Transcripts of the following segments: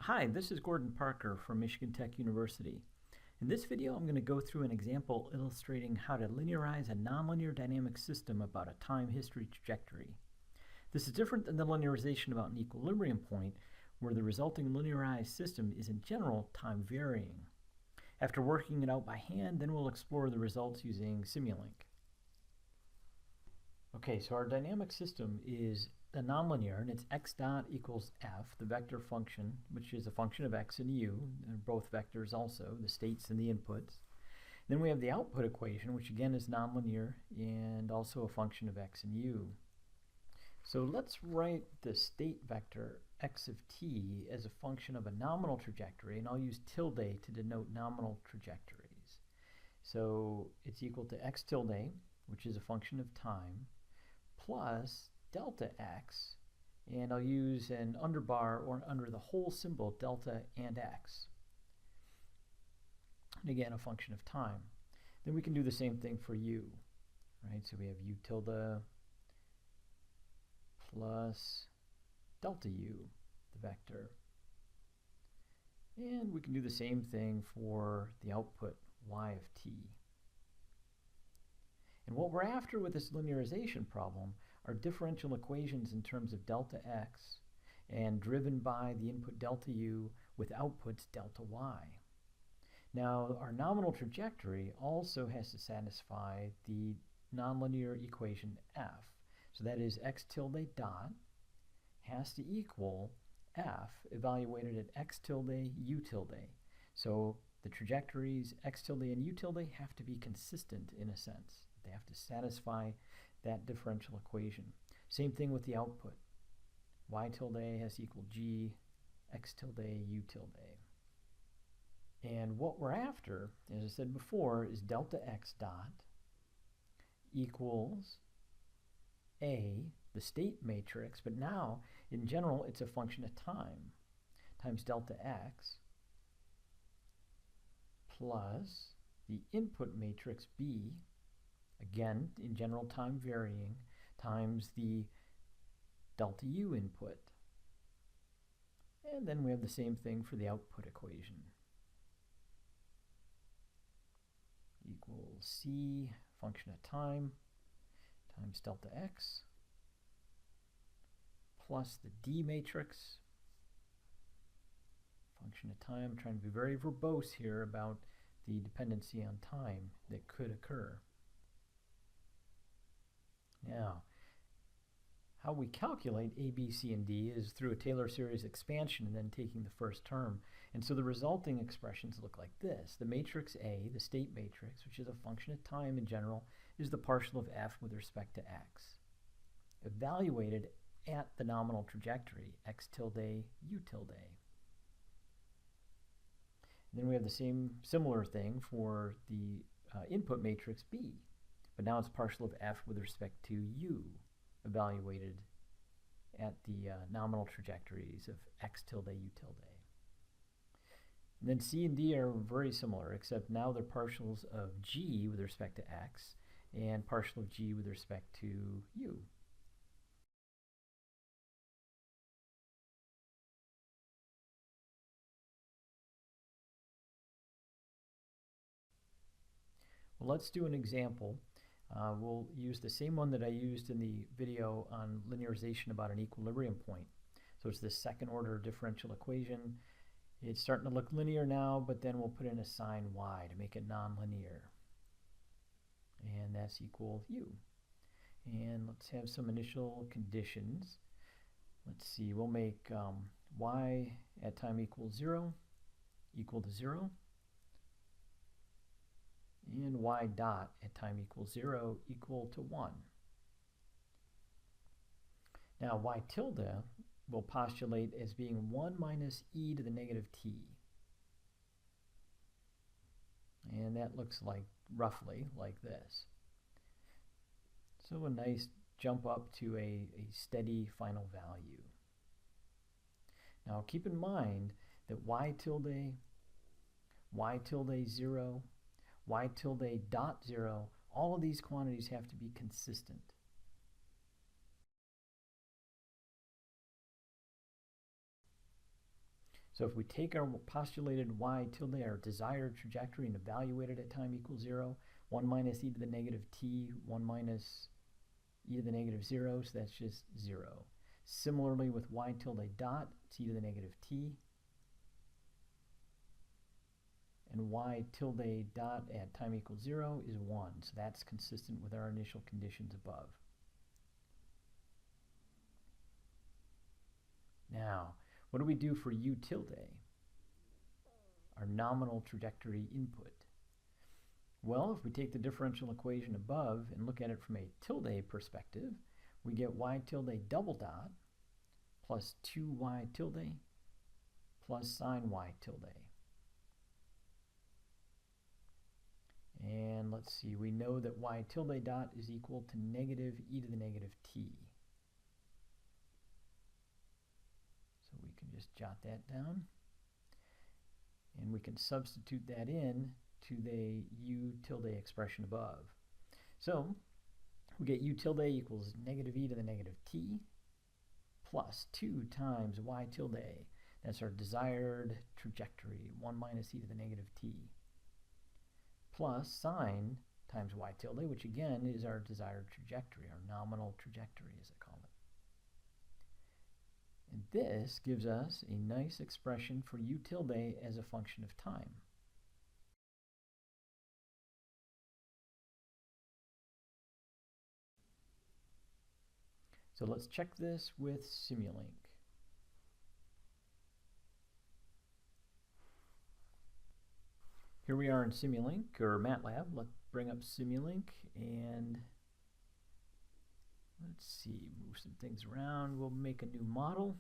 Hi, this is Gordon Parker from Michigan Tech University. In this video, I'm going to go through an example illustrating how to linearize a nonlinear dynamic system about a time history trajectory. This is different than the linearization about an equilibrium point, where the resulting linearized system is in general time varying. After working it out by hand, then we'll explore the results using Simulink. Okay, so our dynamic system is a nonlinear, and it's x dot equals f, the vector function, which is a function of x and u, and both vectors also, the states and the inputs. Then we have the output equation, which again is nonlinear and also a function of x and u. So let's write the state vector x of t as a function of a nominal trajectory, and I'll use tilde to denote nominal trajectories. So it's equal to x tilde, which is a function of time, plus delta x, and I'll use an underbar or under the whole symbol delta and x. And again, a function of time. Then we can do the same thing for u, right? So we have u tilde plus delta u, the vector. And we can do the same thing for the output y of t. And what we're after with this linearization problem are differential equations in terms of delta x and driven by the input delta u with outputs delta y. Now, our nominal trajectory also has to satisfy the nonlinear equation f. So that is x tilde dot has to equal f evaluated at x tilde u tilde. So the trajectories x tilde and u tilde have to be consistent in a sense. They have to satisfy that differential equation. Same thing with the output. Y tilde has to equal g, x tilde, u tilde. And what we're after, as I said before, is delta x dot equals a, the state matrix, but now in general it's a function of time, times delta x plus the input matrix b, again in general time varying, times the delta u input. And then we have the same thing for the output equation. Equals c, function of time, times delta x, plus the d matrix, function of time. I'm trying to be very verbose here about the dependency on time that could occur. Now, how we calculate A, B, C, and D is through a Taylor series expansion and then taking the first term. And so the resulting expressions look like this. The matrix A, the state matrix, which is a function of time in general, is the partial of f with respect to x, evaluated at the nominal trajectory, x tilde, u tilde. And then we have the similar thing for the input matrix B, but now it's partial of f with respect to u, evaluated at the nominal trajectories of x tilde, u tilde. And then C and D are very similar, except now they're partials of g with respect to x and partial of g with respect to u. Well, let's do an example. We'll use the same one that I used in the video on linearization about an equilibrium point. So it's this second order differential equation. It's starting to look linear now, but then we'll put in a sign y to make it nonlinear. And that's equal u. And let's have some initial conditions. Let's see, we'll make y at time equals 0 equal to 0. And y dot at time equals 0 equal to 1. Now y tilde will postulate as being 1 minus e to the negative t. And that looks like roughly like this. So a nice jump up to a steady final value. Now keep in mind that y tilde 0, y tilde dot 0, all of these quantities have to be consistent. So if we take our postulated y tilde, our desired trajectory, and evaluate it at time equals 0, 1 minus e to the negative t, 1 minus e to the negative 0, so that's just 0. Similarly with y tilde dot, it's e to the negative t. And y tilde dot at time equals 0 is 1, so that's consistent with our initial conditions above. Now, what do we do for u tilde, our nominal trajectory input? Well, if we take the differential equation above and look at it from a tilde perspective, we get y tilde double dot plus 2y tilde plus sine y tilde. And let's see, we know that y tilde dot is equal to negative e to the negative t. So we can just jot that down. And we can substitute that in to the u tilde expression above. So we get u tilde equals negative e to the negative t plus 2 times y tilde. That's our desired trajectory, 1 minus e to the negative t, plus sine times y tilde, which again is our desired trajectory, our nominal trajectory as I call it. And this gives us a nice expression for u tilde as a function of time. So let's check this with Simulink. Here we are in Simulink, or MATLAB. Let's bring up Simulink and let's see, move some things around. We'll make a new model.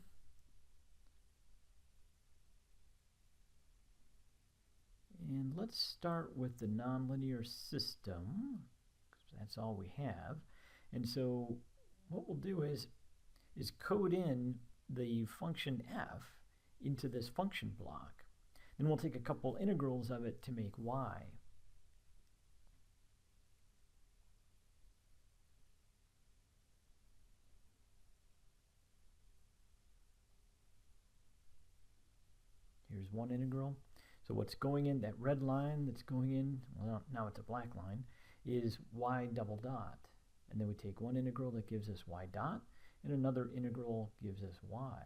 And let's start with the nonlinear system, because that's all we have. And so what we'll do is code in the function f into this function block. Then we'll take a couple integrals of it to make y. Here's one integral. So what's going in, that red line that's going in, well, now it's a black line, is y double dot. And then we take one integral that gives us y dot, and another integral gives us y.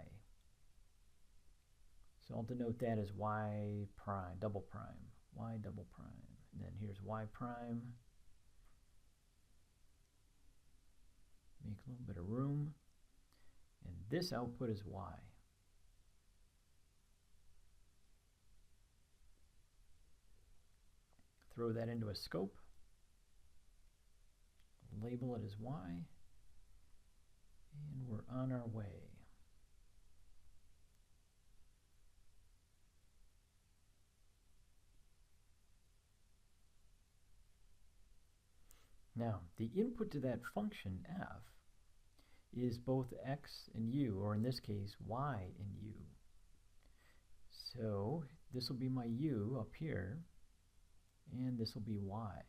So I'll denote that as y prime, double prime, y double prime. And then here's y prime. Make a little bit of room. And this output is y. Throw that into a scope. Label it as y. And we're on our way. Now, the input to that function f is both x and u, or in this case, y and u. So this will be my u up here, and this will be y.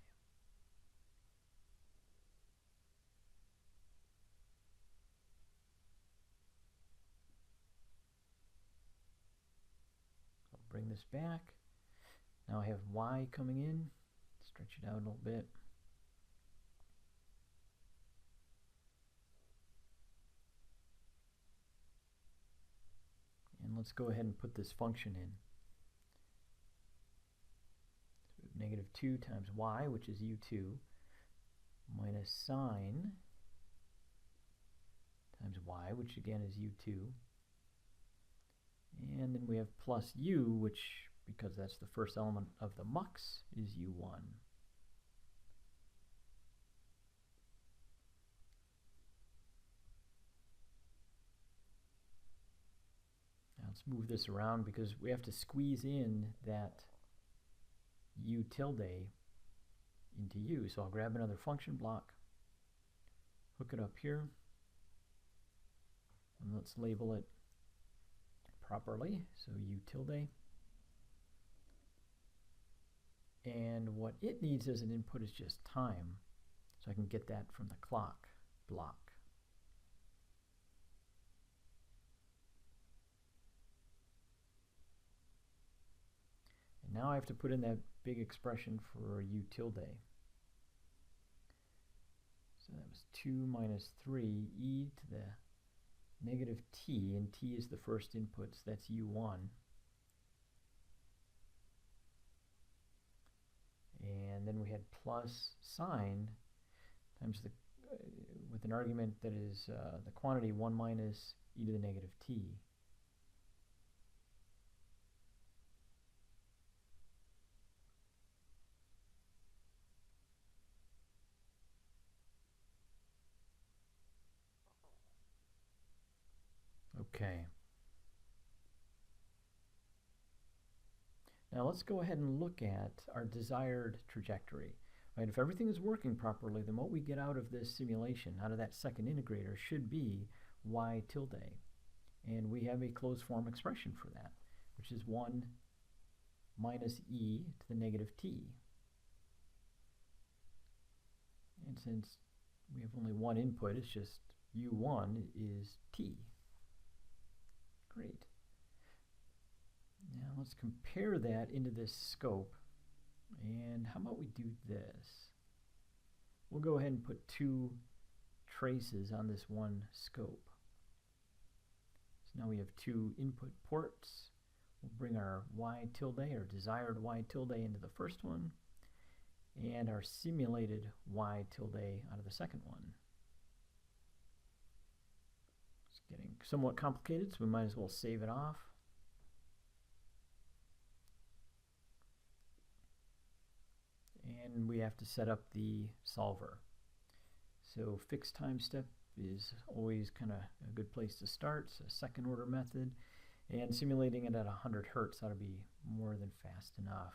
I'll bring this back. Now I have y coming in. Stretch it out a little bit. And let's go ahead and put this function in. So we have -2 times y, which is u2, minus sine times y, which again is u2. And then we have plus u, which, because that's the first element of the mux, is u1. Let's move this around because we have to squeeze in that u tilde into u. So I'll grab another function block, hook it up here, and let's label it properly. So u tilde. And what it needs as an input is just time. So I can get that from the clock block. Now I have to put in that big expression for u tilde. So that was 2 minus 3 e to the negative t, and t is the first input, so that's u1. And then we had plus sine times the with an argument that is the quantity 1 minus e to the negative t. Okay. Now let's go ahead and look at our desired trajectory. Right? If everything is working properly, then what we get out of this simulation, out of that second integrator, should be y tilde. And we have a closed form expression for that, which is 1 minus e to the negative t. And since we have only one input, it's just u1 is t. Great. Now let's compare that into this scope. And how about we do this? We'll go ahead and put 2 traces on this one scope. So now we have 2 input ports. We'll bring our y tilde, or desired y tilde, into the first one, and our simulated y tilde out of the second one. It's getting somewhat complicated, so we might as well save it off. And we have to set up the solver. So fixed time step is always kind of a good place to start. It's a second order method, and simulating it at 100 Hertz ought to be more than fast enough.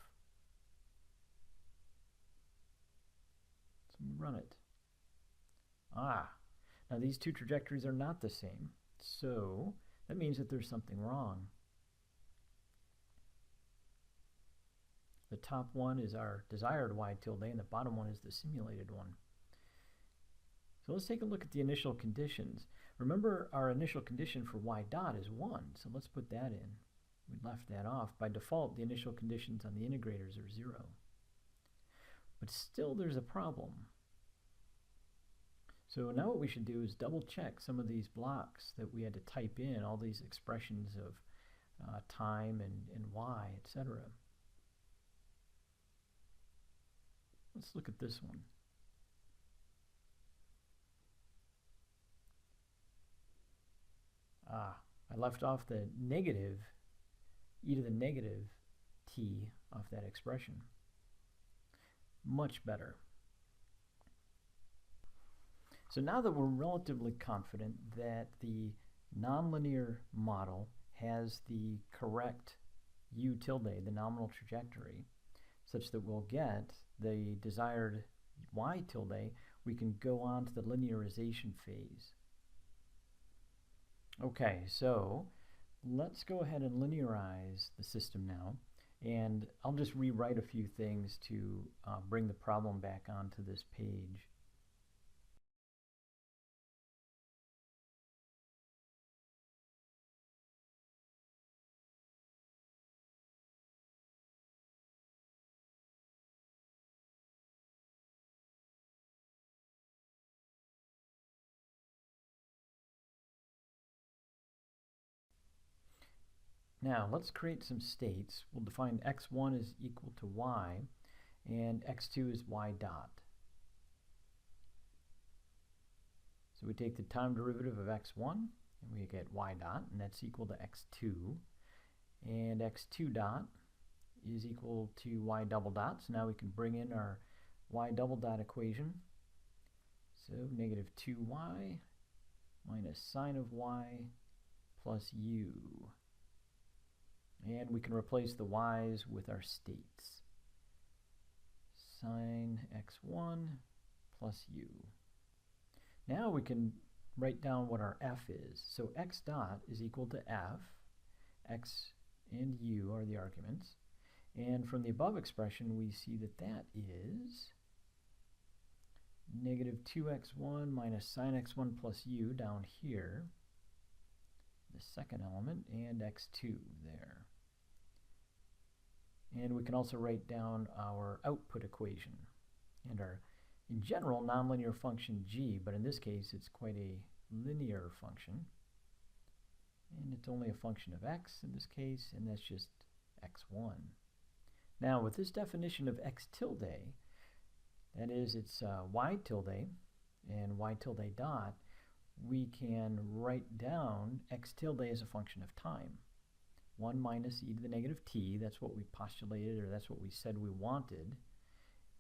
So we run it. Now these two trajectories are not the same, so that means that there's something wrong. The top one is our desired y tilde, and the bottom one is the simulated one. So let's take a look at the initial conditions. Remember, our initial condition for y dot is 1, so let's put that in. We left that off. By default, the initial conditions on the integrators are 0. But still there's a problem. So now what we should do is double check some of these blocks that we had to type in, all these expressions of time and y, etc. Let's look at this one. I left off the negative e to the negative t off that expression. Much better. So now that we're relatively confident that the nonlinear model has the correct u tilde, the nominal trajectory, such that we'll get the desired y tilde, we can go on to the linearization phase. Okay, so let's go ahead and linearize the system now, and I'll just rewrite a few things to bring the problem back onto this page. Now let's create some states. We'll define x1 is equal to y, and x2 is y dot. So we take the time derivative of x1, and we get y dot, and that's equal to x2. And x2 dot is equal to y double dot, so now we can bring in our y double dot equation. So negative 2y minus sine of y plus u. And we can replace the y's with our states. Sine x1 plus u. Now we can write down what our f is. So x dot is equal to f. X and u are the arguments. And from the above expression, we see that that is negative 2x1 minus sine x1 plus u down here, the second element, and x2 there. And we can also write down our output equation and our, in general, nonlinear function g, but in this case it's quite a linear function. And it's only a function of x in this case, and that's just x1. Now with this definition of x tilde, that is, it's y tilde and y tilde dot, we can write down x tilde as a function of time. 1 minus e to the negative t, that's what we postulated, or that's what we said we wanted.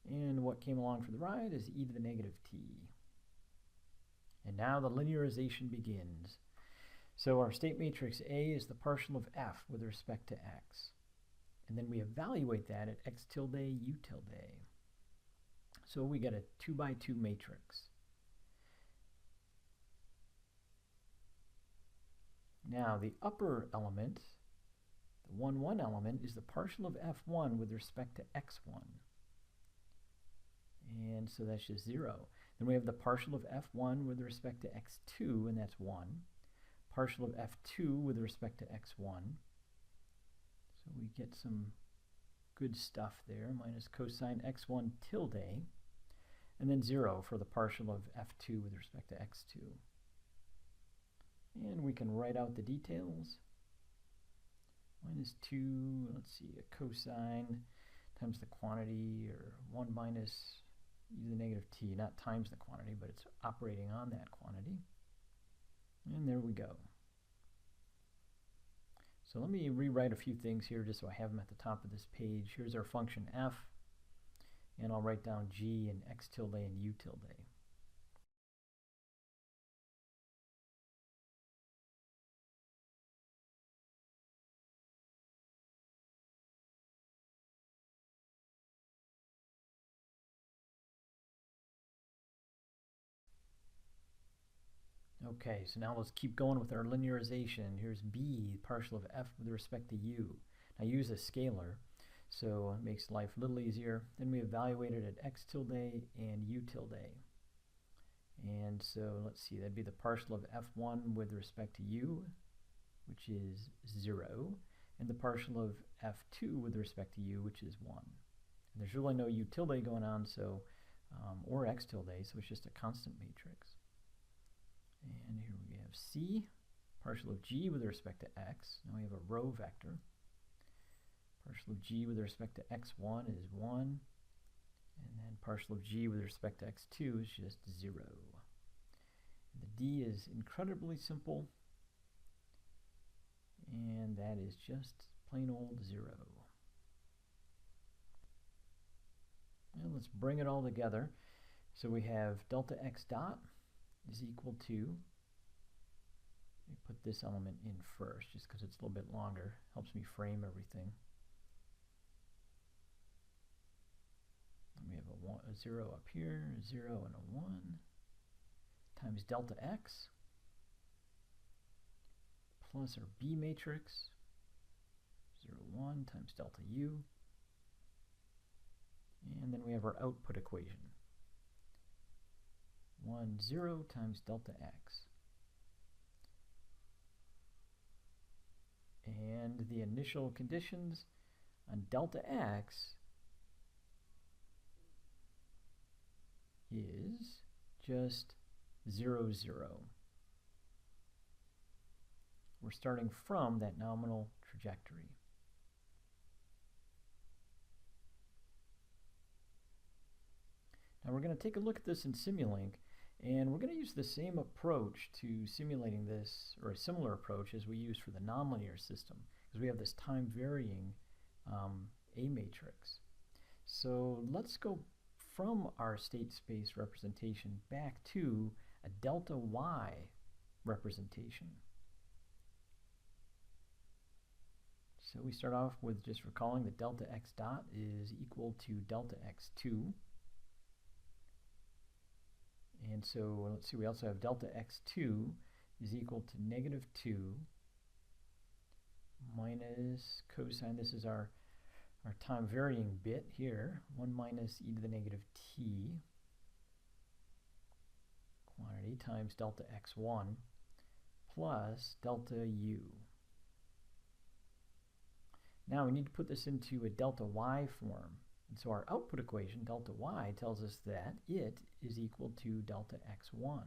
And what came along for the ride is e to the negative t. And now the linearization begins. So our state matrix A is the partial of f with respect to x. And then we evaluate that at x tilde, u tilde. So we get a 2 by 2 matrix. Now the upper element, the 1, 1 element, is the partial of f1 with respect to x1. And so that's just 0. Then we have the partial of f1 with respect to x2, and that's 1. Partial of f2 with respect to x1. So we get some good stuff there, minus cosine x1 tilde, and then 0 for the partial of f2 with respect to x2. And we can write out the details. Minus 2, let's see, a cosine times the quantity, or 1 minus e to the negative t, not times the quantity, but it's operating on that quantity. And there we go. So let me rewrite a few things here just so I have them at the top of this page. Here's our function f, and I'll write down g and x tilde and u tilde. Okay, so now let's keep going with our linearization. Here's b, partial of f with respect to u. I use a scalar, so it makes life a little easier. Then we evaluate it at x tilde and u tilde. And so let's see, that'd be the partial of f1 with respect to u, which is 0, and the partial of f2 with respect to u, which is 1. And there's really no u tilde going on, so or x tilde, so it's just a constant matrix. And here we have c, partial of g with respect to x. Now we have a row vector. Partial of g with respect to x1 is 1. And then partial of g with respect to x2 is just 0. And the d is incredibly simple. And that is just plain old 0. And let's bring it all together. So we have delta x dot is equal to, let me put this element in first just because it's a little bit longer, helps me frame everything. And we have a 0 up here, a 0 and a 1, times delta x, plus our B matrix, 0, 1 times delta U, and then we have our output equation. 1, 0 times delta x. And the initial conditions on delta x is just 0, 0. We're starting from that nominal trajectory. Now we're going to take a look at this in Simulink, and we're going to use the same approach to simulating this, or a similar approach as we used for the nonlinear system, because we have this time-varying A matrix. So let's go from our state space representation back to a delta y representation. So we start off with just recalling that delta x dot is equal to delta x2. And so let's see, we also have delta x2 is equal to negative 2 minus cosine, this is our time varying bit here, 1 minus e to the negative t quantity times delta x1 plus delta u. Now we need to put this into a delta y form. And so our output equation, delta y, tells us that it is equal to delta x1.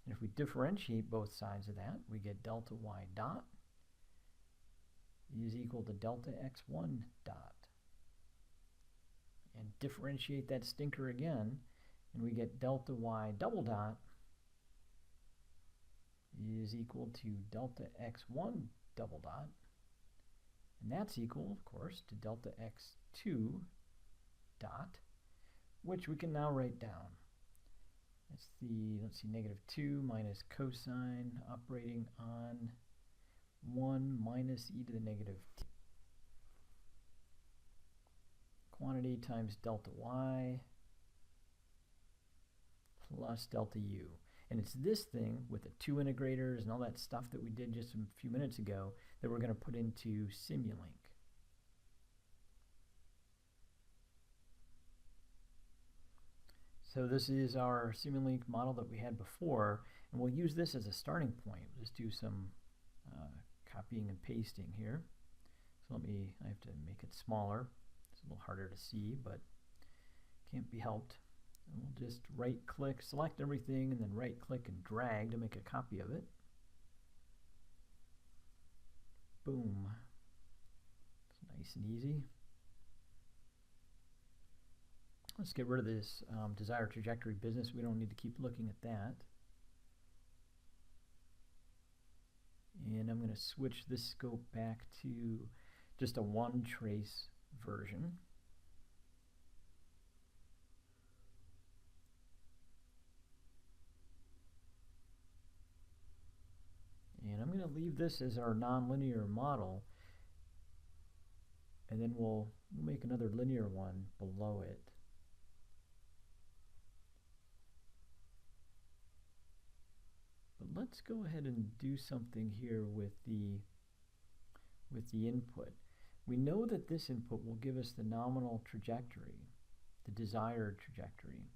And if we differentiate both sides of that, we get delta y dot is equal to delta x1 dot. And differentiate that stinker again, and we get delta y double dot is equal to delta x1 double dot. And that's equal, of course, to delta x2 dot, which we can now write down. That's the, let's see, negative 2 minus cosine operating on 1 minus e to the negative t. Quantity times delta y plus delta u. And it's this thing with the two integrators and all that stuff that we did just a few minutes ago that we're going to put into Simulink. So this is our Simulink model that we had before, and we'll use this as a starting point. We'll just do some copying and pasting here. So I have to make it smaller. It's a little harder to see, but can't be helped. And we'll just right-click, select everything, and then right-click and drag to make a copy of it. Boom. It's nice and easy. Let's get rid of this desired trajectory business. We don't need to keep looking at that. And I'm going to switch this scope back to just a one trace version. And I'm going to leave this as our nonlinear model, and then we'll make another linear one below it. But let's go ahead and do something here with the input. We know that this input will give us the nominal trajectory, the desired trajectory.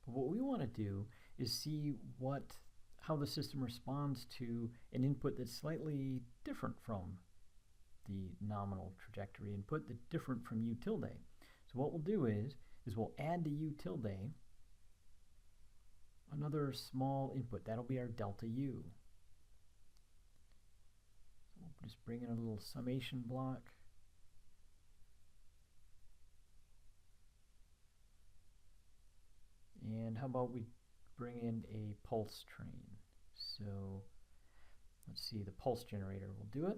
But what we want to do is see how the system responds to an input that's slightly different from the nominal trajectory input, that's different from u tilde. So what we'll do is we'll add to u tilde another small input. That'll be our delta u. So we'll just bring in a little summation block. And how about we bring in a pulse train? So let's see, the pulse generator will do it.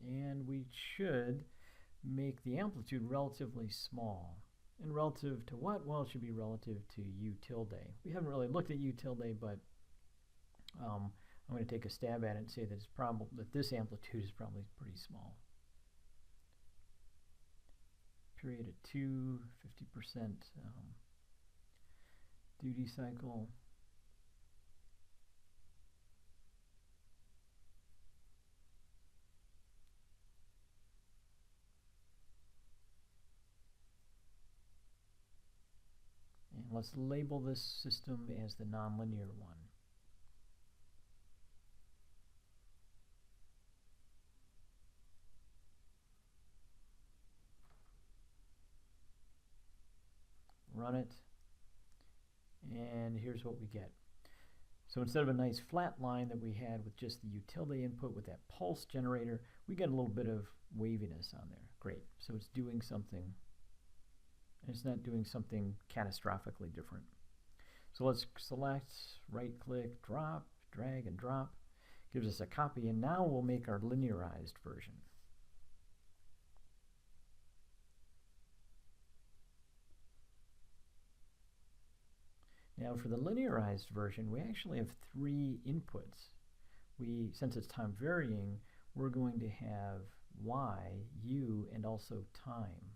And we should make the amplitude relatively small. And relative to what? Well, it should be relative to u tilde. We haven't really looked at u tilde, but I'm going to take a stab at it and say that that this amplitude is probably pretty small. Period at 2, 50% duty cycle. And let's label this system as the nonlinear one. Run it, and here's what we get. So instead of a nice flat line that we had with just the u tilde input with that pulse generator, we get a little bit of waviness on there. Great. So it's doing something, and it's not doing something catastrophically different. So let's select, right-click, drop, drag and drop. Gives us a copy, and now we'll make our linearized version. Now for the linearized version, we actually have 3 inputs. Since it's time varying, we're going to have y, u, and also time.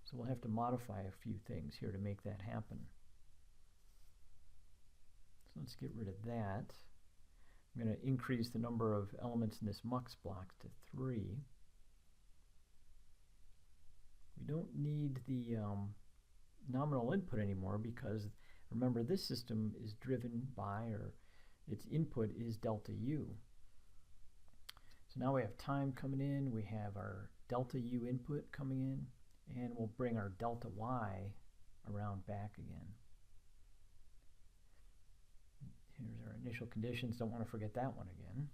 So we'll have to modify a few things here to make that happen. So let's get rid of that. I'm going to increase the number of elements in this mux block to 3. We don't need the nominal input anymore because remember this system is driven by, or its input is delta u. So now we have time coming in, we have our delta u input coming in, and we'll bring our delta y around back again. Here's our initial conditions, don't want to forget that one again.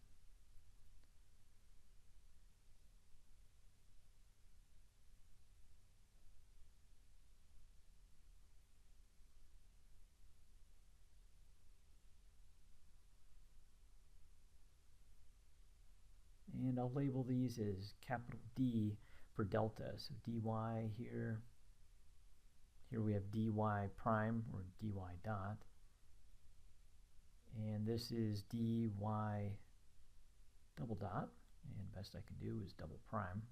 And I'll label these as capital D for delta. So dy here. Here we have dy prime, or dy dot. And this is dy double dot. And best I can do is double prime.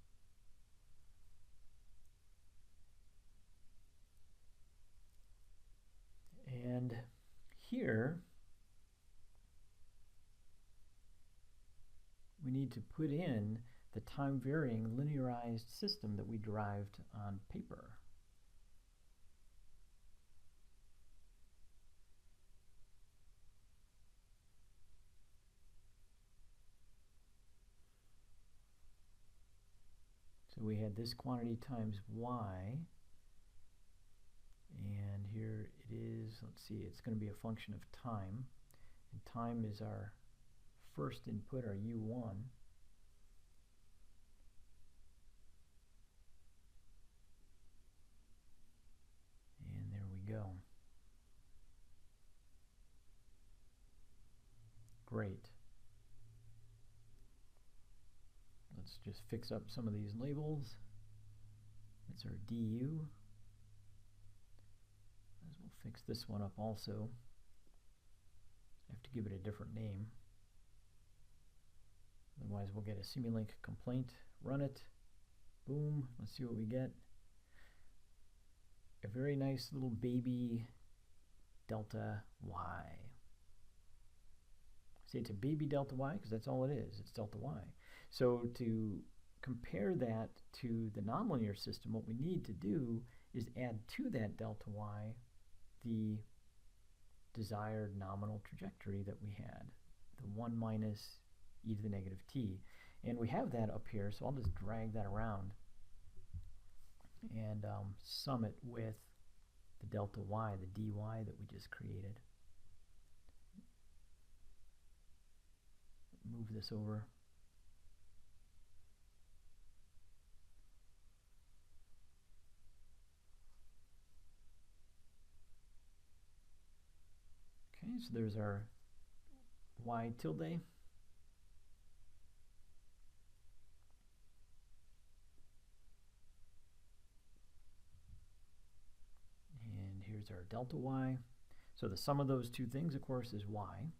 And here, we need to put in the time-varying linearized system that we derived on paper. So we had this quantity times y, and here it is, let's see, it's going to be a function of time, and time is our first input, our u1. And there we go. Great. Let's just fix up some of these labels. It's our du. As we'll fix this one up also. I have to give it a different name. Otherwise we'll get a Simulink complaint. Run it. Boom. Let's see what we get. A very nice little baby delta y. See, it's a baby delta y because that's all it is. It's delta y. So to compare that to the nonlinear system, what we need to do is add to that delta y the desired nominal trajectory that we had, the 1 minus e to the negative t. And we have that up here, so I'll just drag that around and sum it with the delta y, the dy that we just created. Move this over. Okay, so there's our y tilde. And here's our delta y. So the sum of those two things, of course, is y.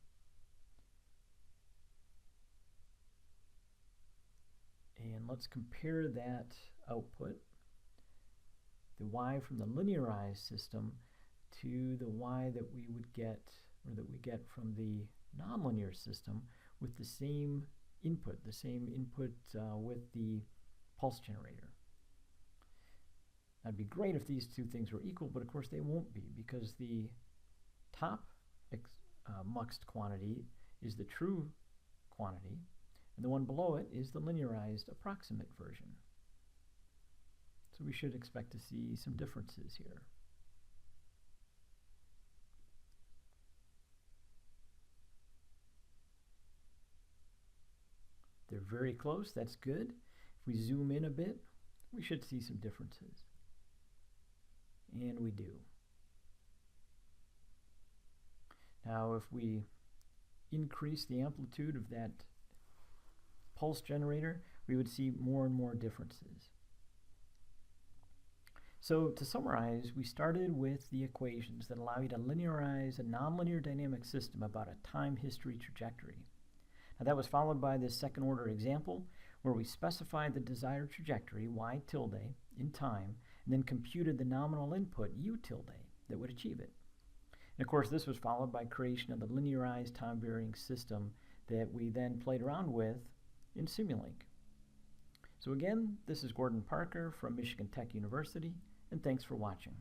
And let's compare that output, the y from the linearized system, to the y that we would get, or that we get from the nonlinear system, with the same input with the pulse generator. That'd be great if these two things were equal, but of course they won't be, because the top muxed quantity is the true quantity, and the one below it is the linearized approximate version. So we should expect to see some differences here. They're very close, that's good. If we zoom in a bit, we should see some differences. And we do. Now if we increase the amplitude of that pulse generator, we would see more and more differences. So to summarize, we started with the equations that allow you to linearize a nonlinear dynamic system about a time history trajectory. Now that was followed by this second order example where we specified the desired trajectory, y tilde, in time, and then computed the nominal input, u tilde, that would achieve it. And of course, this was followed by creation of the linearized time-varying system that we then played around with in Simulink. So again, this is Gordon Parker from Michigan Tech University, and thanks for watching.